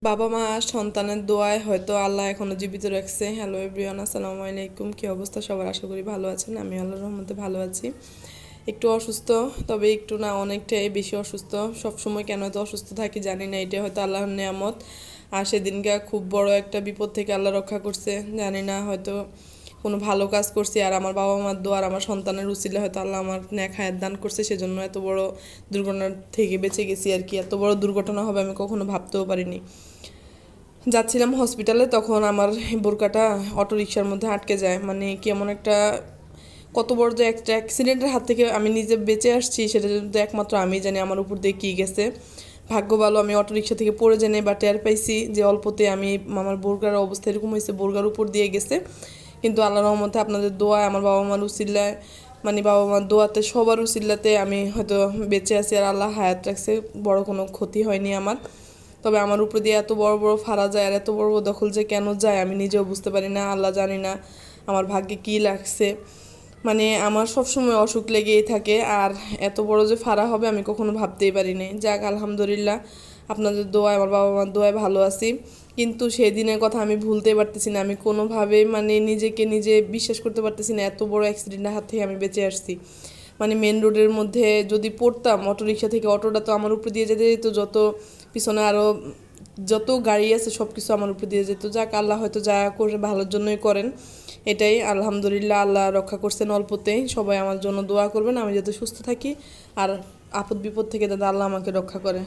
বাবা মা সন্তানের দোয়ায় হয়তো আল্লাহ এখনো জীবিত রাখছে। হ্যালো এভরিওয়ান, আসসালামু আলাইকুম। কি অবস্থা সবার? আশা করি ভালো আছেন। আমি আল্লাহর রহমতে ভালো আছি। একটু অসুস্থ, তবে একটু না অনেকটাই বেশি অসুস্থ। সব সময় কেন এত অসুস্থ থাকি জানি না, এটা হয়তো আল্লাহর নেয়ামত। আর সেদিনকে খুব বড় একটা বিপদ থেকে আল্লাহ রক্ষা করছে, জানি না হয়তো কোনো ভালো কাজ করছি, আর আমার বাবা মার দোয়া আর আমার সন্তানের উছিলে হয়তো আল্লাহ আমার নেক হায়াত দান করছে, সেজন্য এত বড় দুর্ঘটনা থেকে বেঁচে গেছি আর কি। এত বড় দুর্ঘটনা হবে আমি কখনো ভাবতেও পারিনি। যাচ্ছিলাম হসপিটালে, তখন আমার বোরকাটা অটো রিকশার মধ্যে আটকে যায়। মানে কেমন একটা, কত বড় যে একটা অ্যাক্সিডেন্টের হাত থেকে আমি নিজে বেঁচে আসছি সেটা কিন্তু একমাত্র আমি জানি আমার উপর দিয়ে কী গেছে। ভাগ্য ভালো আমি অটো রিকশা থেকে পড়ে জেনে বা টের পাইছি যে অল্পতে আমি, আমার বোরকার অবস্থা এরকম হয়েছে, বোরকার উপর দিয়ে গেছে। কিন্তু আল্লাহ রহমতে আপনাদের দোয়ায়, আমার বাবা মার উসিলায়, মানে বাবা মার দোয়াতে, সবার উসিলাতে আমি হয়তো বেঁচে আছি আর আল্লাহ হায়াত রাখছে। বড় কোনো ক্ষতি হয়নি আমার। তবে আমার উপর দিয়ে এত বড় বড় ফাড়া যায় আর এত বড় বড় দখল যে কেন যায় আমি নিজেও বুঝতে পারি না, আল্লাহ জানি না আমার ভাগ্যে কী লাগছে। মানে আমার সব সময় অসুখ লেগেই থাকে, আর এত বড় যে ফাড়া হবে আমি কখনো ভাবতেই পারিনি। যাক আলহামদুলিল্লাহ, আপনাদের দোয়ায়, আমার বাবা মার দোয়ায় ভালো আছি। কিন্তু সেই দিনের কথা আমি ভুলতেই পারতেছি না। আমি কোনোভাবেই মানে নিজেকে নিজে বিশ্বাস করতে পারতেছি না এত বড় অ্যাক্সিডেন্টের হাত থেকে আমি বেঁচে আসছি। মানে মেন রোডের মধ্যে যদি পড়তাম, অটো রিক্সা থেকে, অটোটা তো আমার উপর দিয়ে যেতে যেত, যত পিছনে আরও যত গাড়ি আছে সব কিছু আমার উপর দিয়ে যেত। যাক আল্লাহ হয়তো যা করে ভালোর জন্যই করেন, এটাই আলহামদুলিল্লাহ। আল্লাহ রক্ষা করছেন অল্পতেই। সবাই আমার জন্য দোয়া করবেন আমি যাতে সুস্থ থাকি, আর আপদ বিপদ থেকে যাতে আল্লাহ আমাকে রক্ষা করে।